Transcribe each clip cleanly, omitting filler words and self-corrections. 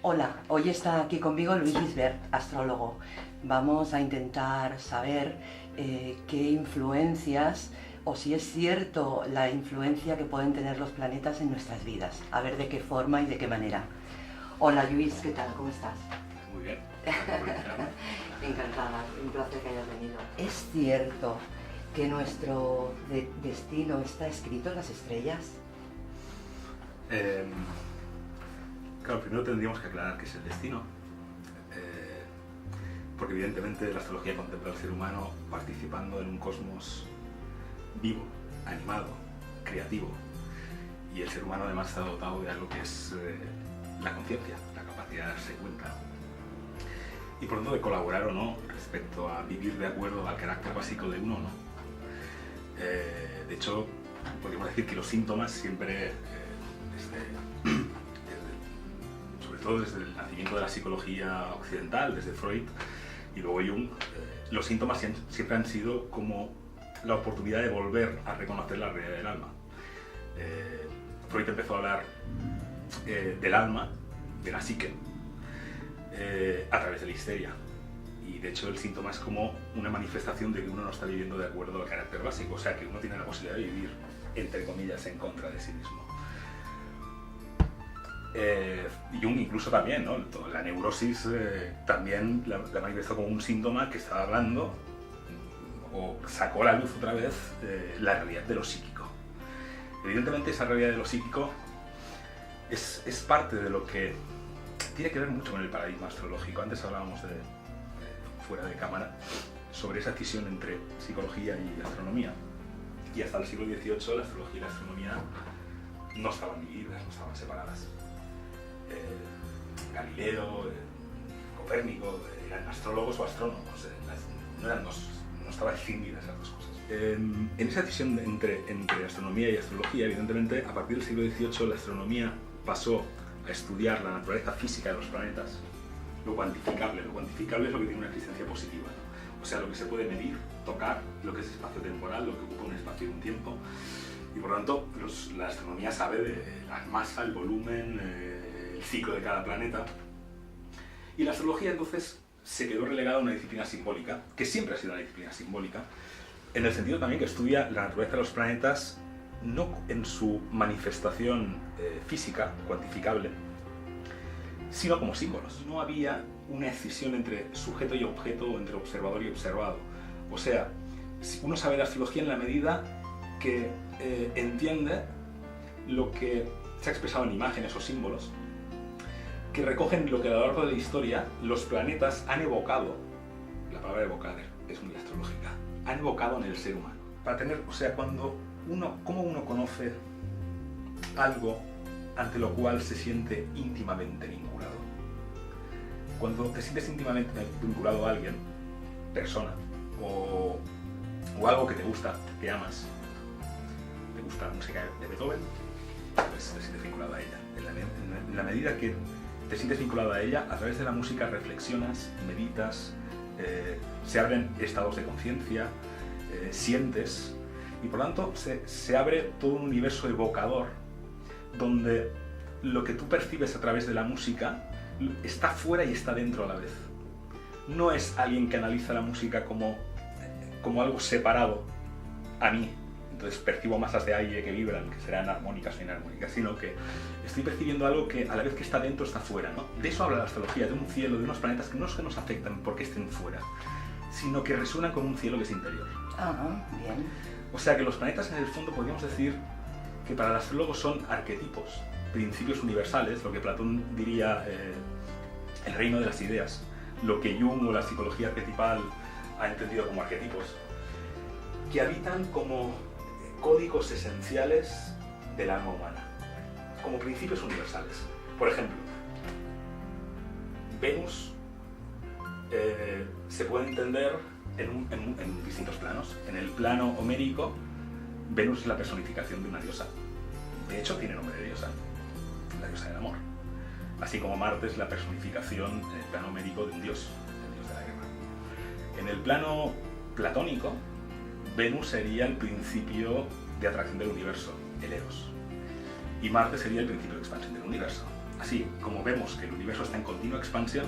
Hola, hoy está aquí conmigo Luis Gisbert, astrólogo. Vamos a intentar saber qué influencias, o si es cierto la influencia que pueden tener los planetas en nuestras vidas. A ver de qué forma y de qué manera. Hola Luis, ¿qué tal? ¿Cómo estás? Muy bien. Encantada, un placer que hayas venido. ¿Es cierto que nuestro destino está escrito en las estrellas? Claro, primero tendríamos que aclarar qué es el destino, porque evidentemente la astrología contempla al ser humano participando en un cosmos vivo, animado, creativo, y el ser humano además está dotado de algo que es la conciencia, la capacidad de darse cuenta, y por lo tanto de colaborar o no respecto a vivir de acuerdo al carácter básico de uno o no. De hecho, podríamos decir que los síntomas siempre, sobre todo desde el nacimiento de la psicología occidental, desde Freud y luego Jung, los síntomas siempre han sido como la oportunidad de volver a reconocer la realidad del alma. Freud empezó a hablar del alma, de la psique, a través de la histeria. Y de hecho el síntoma es como una manifestación de que uno no está viviendo de acuerdo al carácter básico, o sea que uno tiene la posibilidad de vivir, entre comillas, en contra de sí mismo. Jung incluso también, ¿no? La neurosis también la manifestó como un síntoma que estaba hablando, o sacó a la luz otra vez la realidad de lo psíquico. Evidentemente esa realidad de lo psíquico es parte de lo que tiene que ver mucho con el paradigma astrológico. Antes hablábamos fuera de cámara sobre esa escisión entre psicología y astronomía, y hasta el siglo XVIII la astrología y la astronomía no estaban divididas, no estaban separadas. Galileo, Copérnico eran astrólogos o astrónomos, no estaban distinguidas esas dos cosas. En esa decisión entre astronomía y astrología, evidentemente, a partir del siglo XVIII la astronomía pasó a estudiar la naturaleza física de los planetas, lo cuantificable es lo que tiene una existencia positiva, ¿no? O sea, lo que se puede medir, tocar, lo que es espacio temporal, lo que ocupa un espacio y un tiempo, y por lo tanto la astronomía sabe de la masa, el volumen, el ciclo de cada planeta, y la astrología entonces se quedó relegada a una disciplina simbólica, que siempre ha sido una disciplina simbólica, en el sentido también que estudia la naturaleza de los planetas no en su manifestación física, cuantificable, sino como símbolos. No había una escisión entre sujeto y objeto o entre observador y observado. O sea, uno sabe de astrología en la medida que entiende lo que se ha expresado en imágenes o símbolos, que recogen lo que a lo largo de la historia los planetas han evocado. La palabra evocar es muy astrológica. Han evocado en el ser humano. Para tener, o sea, ¿cómo uno conoce algo ante lo cual se siente íntimamente vinculado? Cuando te sientes íntimamente vinculado a alguien, persona, o algo que te gusta, que amas, te gusta la música de Beethoven, pues te sientes vinculado a ella. En la medida que te sientes vinculado a ella, a través de la música reflexionas, meditas, se abren estados de conciencia, sientes, y por lo tanto se abre todo un universo evocador donde lo que tú percibes a través de la música está fuera y está dentro a la vez. No es alguien que analiza la música como algo separado a mí, entonces percibo masas de aire que vibran, que serán armónicas o inarmónicas, sino que estoy percibiendo algo que a la vez que está dentro está fuera, ¿no? De eso habla la astrología, de un cielo, de unos planetas que no es que nos afectan porque estén fuera, sino que resuenan con un cielo que es interior. Bien. O sea que los planetas en el fondo podríamos decir que para el astrólogo son arquetipos, principios universales, lo que Platón diría el reino de las ideas, lo que Jung o la psicología arquetipal ha entendido como arquetipos, que habitan como códigos esenciales del alma humana, como principios universales. Por ejemplo, Venus se puede entender en distintos planos. En el plano homérico, Venus es la personificación de una diosa. De hecho, tiene nombre de diosa, la diosa del amor. Así como Marte es la personificación en el plano homérico de un dios, el dios de la guerra. En el plano platónico, Venus sería el principio de atracción del universo, el Eros. Y Marte sería el principio de expansión del universo, así como vemos que el universo está en continua expansión,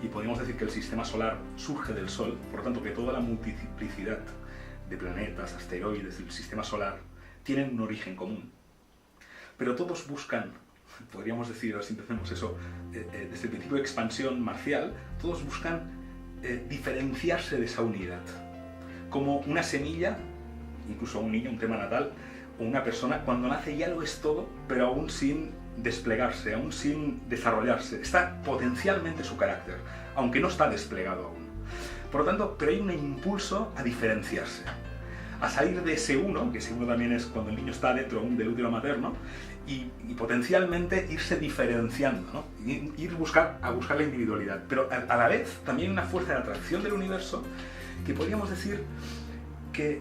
y podríamos decir que el sistema solar surge del Sol, por lo tanto que toda la multiplicidad de planetas, asteroides del sistema solar tienen un origen común. Pero todos buscan, podríamos decir, si entendemos eso, desde el principio de expansión marcial, todos buscan diferenciarse de esa unidad. Como una semilla, incluso un niño, un tema natal, o una persona, cuando nace ya lo es todo, pero aún sin desplegarse, aún sin desarrollarse. Está potencialmente su carácter, aunque no está desplegado aún. Por lo tanto, pero hay un impulso a diferenciarse, a salir de ese uno, que ese uno también es cuando el niño está dentro aún del útero materno, y potencialmente irse diferenciando, ¿no? Ir a buscar la individualidad. Pero a la vez también hay una fuerza de atracción del universo que podríamos decir que,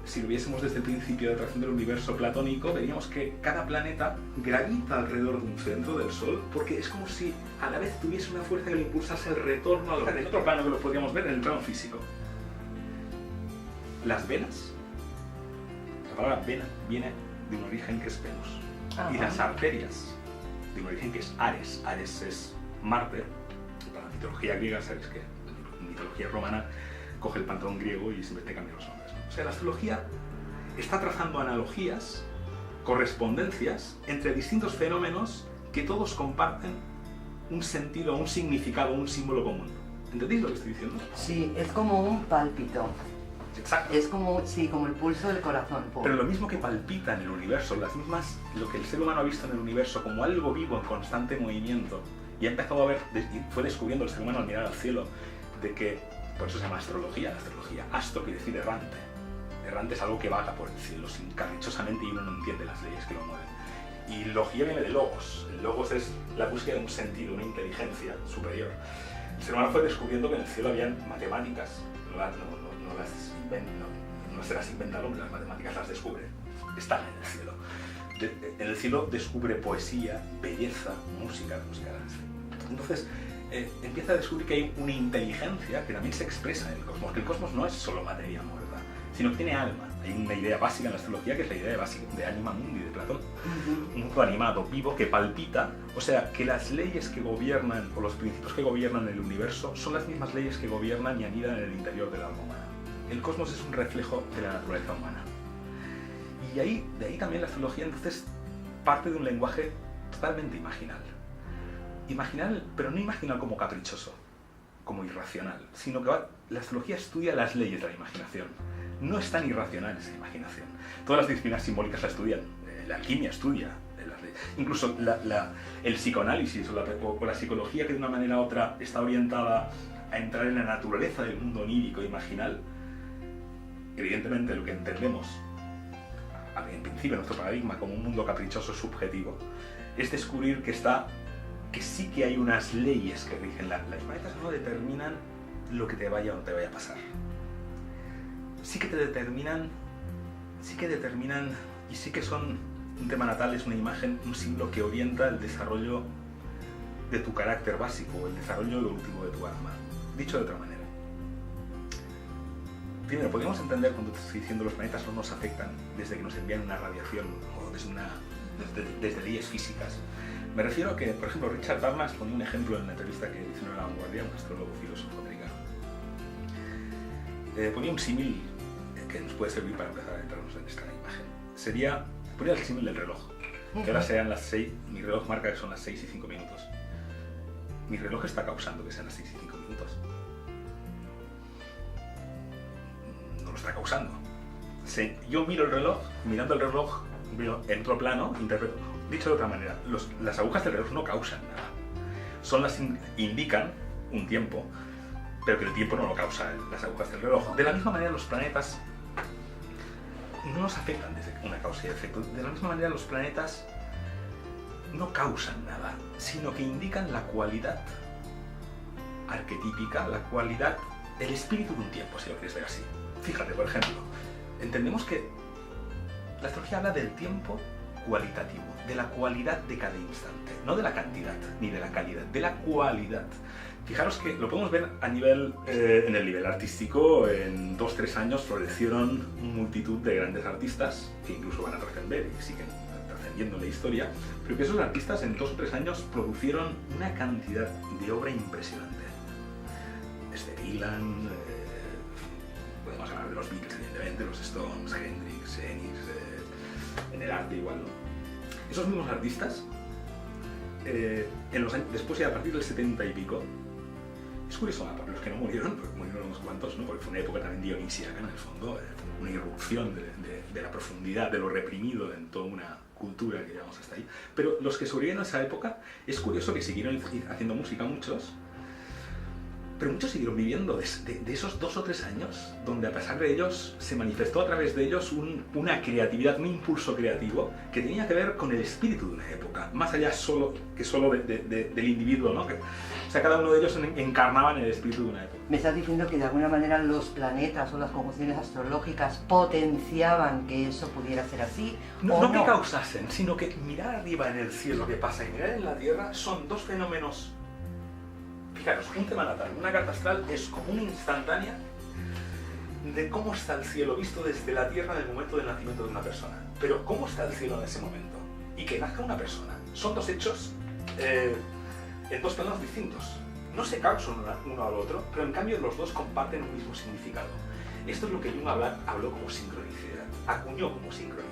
si lo viésemos desde el principio de atracción del universo platónico, veríamos que cada planeta gravita alrededor de un centro del Sol, porque es como si a la vez tuviese una fuerza que le impulsase el retorno al en otro plano que lo podríamos ver en el plano físico. Las venas, la palabra vena viene de un origen que es Venus, y las arterias de un origen que es Ares. Ares es Marte, para la mitología griega, sabes que la mitología romana coge el panteón griego y siempre te cambia los nombres, ¿no? O sea, la astrología está trazando analogías, correspondencias entre distintos fenómenos que todos comparten un sentido, un significado, un símbolo común. ¿Entendéis lo que estoy diciendo? Sí, es como un pálpito. Exacto. Es como, sí, como el pulso del corazón. Pero lo mismo que palpita en el universo, las mismas, lo que el ser humano ha visto en el universo como algo vivo en constante movimiento, y ha empezado a ver, fue descubriendo el ser humano al mirar al cielo, de que, por eso se llama astrología, la astrología, astro quiere decir errante. Errante es algo que vaga por el cielo sin caprichosamente y uno no entiende las leyes que lo mueven. Y logía viene de logos. El logos es la búsqueda de un sentido, una inteligencia superior. El ser humano fue descubriendo que en el cielo habían matemáticas, no se las inventa el hombre, las matemáticas las descubre, están en el cielo. En el cielo descubre poesía, belleza, música. Entonces empieza a descubrir que hay una inteligencia que también se expresa en el cosmos, que el cosmos no es solo materia muerta, sino que tiene alma. Hay una idea básica en la astrología que es la idea de anima mundi de Platón. Un mundo animado, vivo, que palpita, o sea, que las leyes que gobiernan, o los principios que gobiernan el universo, son las mismas leyes que gobiernan y anidan en el interior del alma humana. El cosmos es un reflejo de la naturaleza humana. Y de ahí también la astrología entonces parte de un lenguaje totalmente imaginal. Imaginal, pero no imaginal como caprichoso, como irracional, sino que la astrología estudia las leyes de la imaginación. No es tan irracional esa imaginación. Todas las disciplinas simbólicas la estudian. La alquimia estudia las leyes. Incluso el psicoanálisis o la psicología, que de una manera u otra está orientada a entrar en la naturaleza del mundo onírico e imaginal. Evidentemente lo que entendemos en principio nuestro paradigma como un mundo caprichoso subjetivo es descubrir que sí que hay unas leyes que rigen. Las planetas no determinan lo que te vaya o no te vaya a pasar. Sí que determinan y sí que son un tema natal, es una imagen, un símbolo que orienta el desarrollo de tu carácter básico, el desarrollo evolutivo de tu alma. Dicho de otra manera, primero, podríamos entender cuando te estoy diciendo los planetas no nos afectan desde que nos envían una radiación o desde leyes físicas. Me refiero a que, por ejemplo, Richard Dawkins ponía un ejemplo en una entrevista que hizo en La Vanguardia, un astrólogo filósofo americano. Ponía un símil que nos puede servir para empezar a entrarnos en esta imagen. Ponía el símil del reloj, que ahora sean las 6, mi reloj marca que son las 6 y 5 minutos. Mi reloj está causando que sean las 6 y 5 minutos. Lo está causando. Yo miro el reloj, mirando el reloj, en otro plano, interpreto. Dicho de otra manera, las agujas del reloj no causan nada. Indican un tiempo, pero que el tiempo no lo causa las agujas del reloj. De la misma manera, los planetas no nos afectan desde una causa y efecto. De la misma manera, los planetas no causan nada, sino que indican la cualidad arquetípica, la cualidad, el espíritu de un tiempo, si lo quieres ver así. Fíjate, por ejemplo, entendemos que la astrología habla del tiempo cualitativo, de la cualidad de cada instante, no de la cantidad ni de la calidad, de la cualidad. Fijaros que lo podemos ver a nivel, en el nivel artístico. En 2-3 años florecieron multitud de grandes artistas que incluso van a trascender y siguen trascendiendo la historia, pero que esos artistas en 2 o 3 años producieron una cantidad de obra impresionante. Desde Dylan, podemos hablar de los Beatles, evidentemente, los Stones, Hendrix, Ennis, en el arte igual, ¿no? Esos mismos artistas, después y a partir del 70 y pico, es curioso, para los que no murieron, porque murieron unos cuantos, ¿no? Porque fue una época también dionisíaca, en el fondo, una irrupción de la profundidad, de lo reprimido en toda una cultura que llevamos hasta ahí. Pero los que sobrevivieron a esa época, es curioso que siguieron haciendo música muchos, pero muchos siguieron viviendo de esos 2 o 3 años, donde a pesar de ellos se manifestó a través de ellos una creatividad, un impulso creativo que tenía que ver con el espíritu de una época, más allá solo del individuo, ¿no? O sea, cada uno de ellos encarnaban el espíritu de una época. Me estás diciendo que de alguna manera los planetas o las conjunciones astrológicas potenciaban que eso pudiera ser así. No que causasen, sino que mirar arriba en el cielo que pasa y mirar en la Tierra son 2 fenómenos. Fijaros, un tema natal, una carta astral es como una instantánea de cómo está el cielo visto desde la Tierra en el momento del nacimiento de una persona. Pero cómo está el cielo en ese momento y que nazca una persona. Son 2 hechos en 2 planos distintos. No se causan uno al otro, pero en cambio los 2 comparten un mismo significado. Esto es lo que Jung habló como sincronicidad, acuñó como sincronicidad.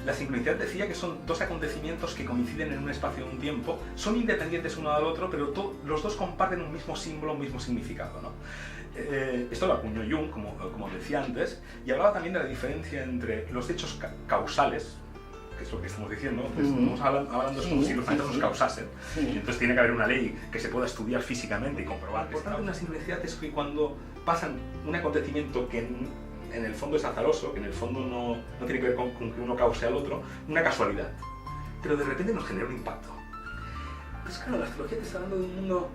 La sincronicidad decía que son 2 acontecimientos que coinciden en un espacio y un tiempo, son independientes uno del otro, pero los 2 comparten un mismo símbolo, un mismo significado, ¿no? Esto lo acuñó Jung, como decía antes, y hablaba también de la diferencia entre los hechos causales, que es lo que estamos diciendo, pues estamos hablando es como si los planetas nos causasen, y entonces tiene que haber una ley que se pueda estudiar físicamente y comprobar. Por tanto, una sincronicidad es que cuando pasan un acontecimiento que en el fondo es azaroso, que en el fondo no tiene que ver con que uno cause al otro, una casualidad, pero de repente nos genera un impacto. Pues claro, la astrología te está hablando de un mundo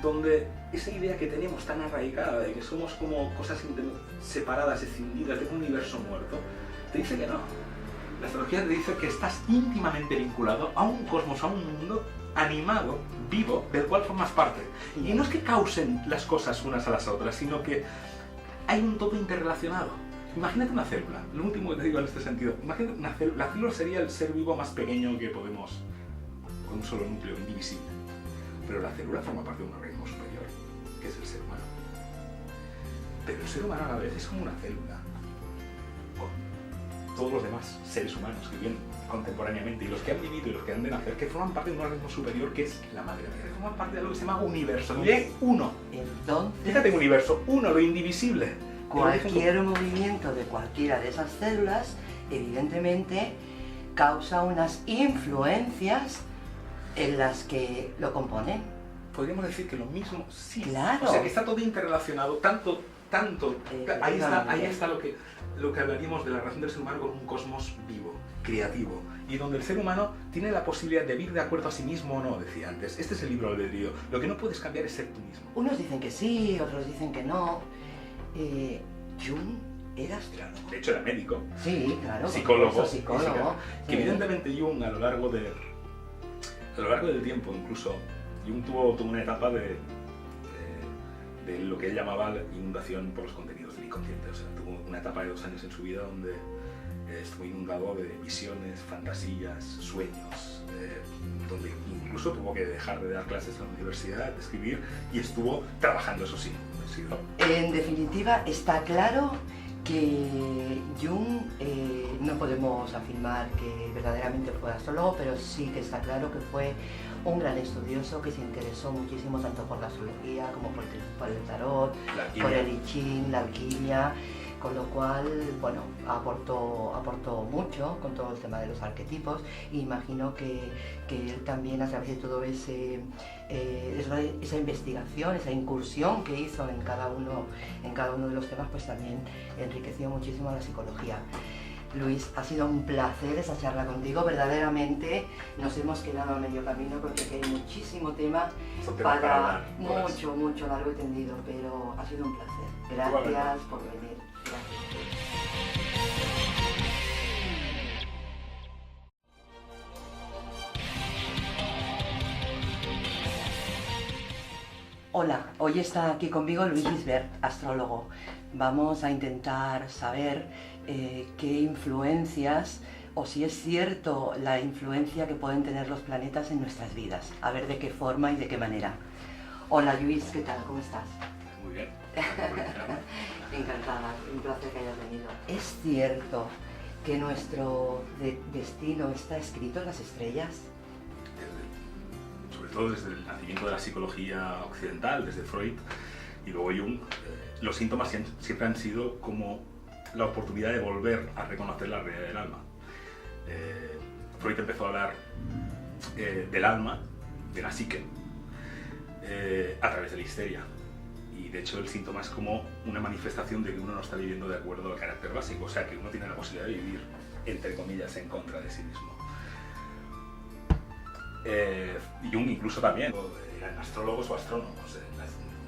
donde esa idea que tenemos tan arraigada de que somos como cosas separadas, escindidas de un universo muerto, te dice que no. La astrología te dice que estás íntimamente vinculado a un cosmos, a un mundo animado, vivo, del cual formas parte. Y no es que causen las cosas unas a las otras, sino que hay un todo interrelacionado. Imagínate una célula, lo último que te digo en este sentido. Imagínate una célula. La célula sería el ser vivo más pequeño que podemos, con un solo núcleo, indivisible. Pero la célula forma parte de un organismo superior, que es el ser humano. Pero el ser humano a la vez es como una célula, con todos los demás seres humanos que viven contemporáneamente, y los que han vivido y los que han de nacer, que forman parte de un organismo superior que es la Madre Tierra, que forman parte de algo que se llama universo. Mire, uno. Entonces, fíjate, universo, uno, lo indivisible. Cualquier movimiento de cualquiera de esas células, evidentemente, causa unas influencias en las que lo componen. Podríamos decir que lo mismo, sí. Claro. O sea, que está todo interrelacionado, tanto. Ahí está lo que hablaríamos de la relación del ser humano con un cosmos vivo, creativo, y donde el ser humano tiene la posibilidad de vivir de acuerdo a sí mismo o no, decía antes. Este es el libro albedrío. Lo que no puedes cambiar es ser tú mismo. Unos dicen que sí, otros dicen que no. Jung era astrólogo. De hecho, era médico. Sí, claro. Psicólogo. Que sí. evidentemente Jung, a lo largo del tiempo, incluso, Jung tuvo una etapa de lo que él llamaba la inundación por los contenidos del inconsciente. O sea, tuvo una etapa de 2 años en su vida donde estuvo inundado de visiones, fantasías, sueños, donde incluso tuvo que dejar de dar clases en la universidad, de escribir, y estuvo trabajando, eso sí. En definitiva, está claro que Jung, no podemos afirmar que verdaderamente fue astrólogo, pero sí que está claro que fue un gran estudioso que se interesó muchísimo tanto por la astrología como por el tarot, por el I Ching, la alquimia, con lo cual, bueno, aportó mucho con todo el tema de los arquetipos, y imagino que él también, a través de todo esa investigación, esa incursión que hizo en cada uno de los temas, pues también enriqueció muchísimo la psicología. Luis, ha sido un placer esa charla contigo, verdaderamente nos hemos quedado a medio camino porque aquí hay muchísimo tema para mucho largo y tendido, pero ha sido un placer. Gracias por venir. Gracias. Hola, hoy está aquí conmigo Luis Gisbert, astrólogo. Vamos a intentar saber qué influencias o si es cierto la influencia que pueden tener los planetas en nuestras vidas, a ver de qué forma y de qué manera. Hola Luis, ¿qué tal? ¿Cómo estás? Muy bien. Encantada, un placer que hayas venido. ¿Es cierto que nuestro destino está escrito en las estrellas? Sobre todo desde el nacimiento de la psicología occidental, desde Freud y luego Jung, los síntomas siempre han sido como la oportunidad de volver a reconocer la realidad del alma. Freud empezó a hablar del alma, de la psique, a través de la histeria. Y de hecho el síntoma es como una manifestación de que uno no está viviendo de acuerdo al carácter básico, o sea que uno tiene la posibilidad de vivir, entre comillas, en contra de sí mismo. Jung incluso también, eran astrólogos o astrónomos,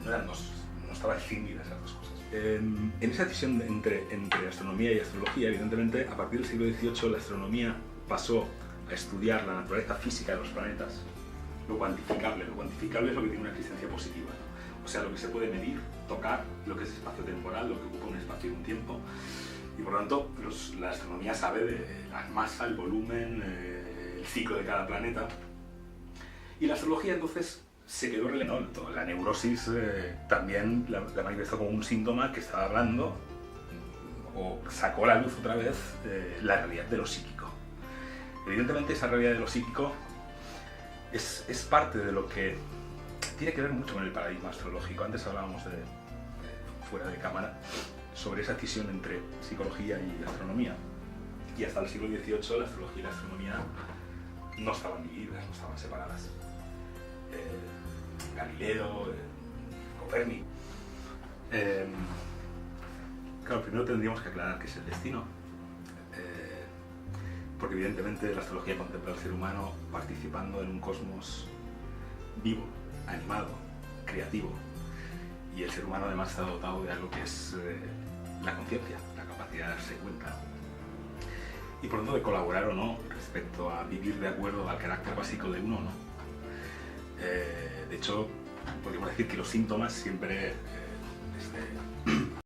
no estaba escindida esas dos cosas. En esa decisión entre astronomía y astrología, evidentemente, a partir del siglo XVIII la astronomía pasó a estudiar la naturaleza física de los planetas, lo cuantificable es lo que tiene una existencia positiva, ¿no? O sea, lo que se puede medir, tocar, lo que es espacio temporal, lo que ocupa un espacio y un tiempo, y por lo tanto la astronomía sabe de la masa, el volumen, el ciclo de cada planeta, y la astrología entonces se quedó relegada. La neurosis también la manifestó como un síntoma que estaba hablando o sacó a la luz otra vez la realidad de lo psíquico. Evidentemente esa realidad de lo psíquico es parte de lo que tiene que ver mucho con el paradigma astrológico. Antes hablábamos fuera de cámara sobre esa escisión entre psicología y astronomía. Y hasta el siglo XVIII la astrología y la astronomía no estaban divididas, no estaban separadas. Galileo, Copérnico. Claro, primero tendríamos que aclarar qué es el destino, porque evidentemente la astrología contempla al ser humano participando en un cosmos vivo, animado, creativo, y el ser humano además está dotado de algo que es la conciencia, la capacidad de darse cuenta, y por lo tanto de colaborar o no respecto a vivir de acuerdo al carácter básico de uno, ¿no? De hecho, podríamos decir que los síntomas siempre, desde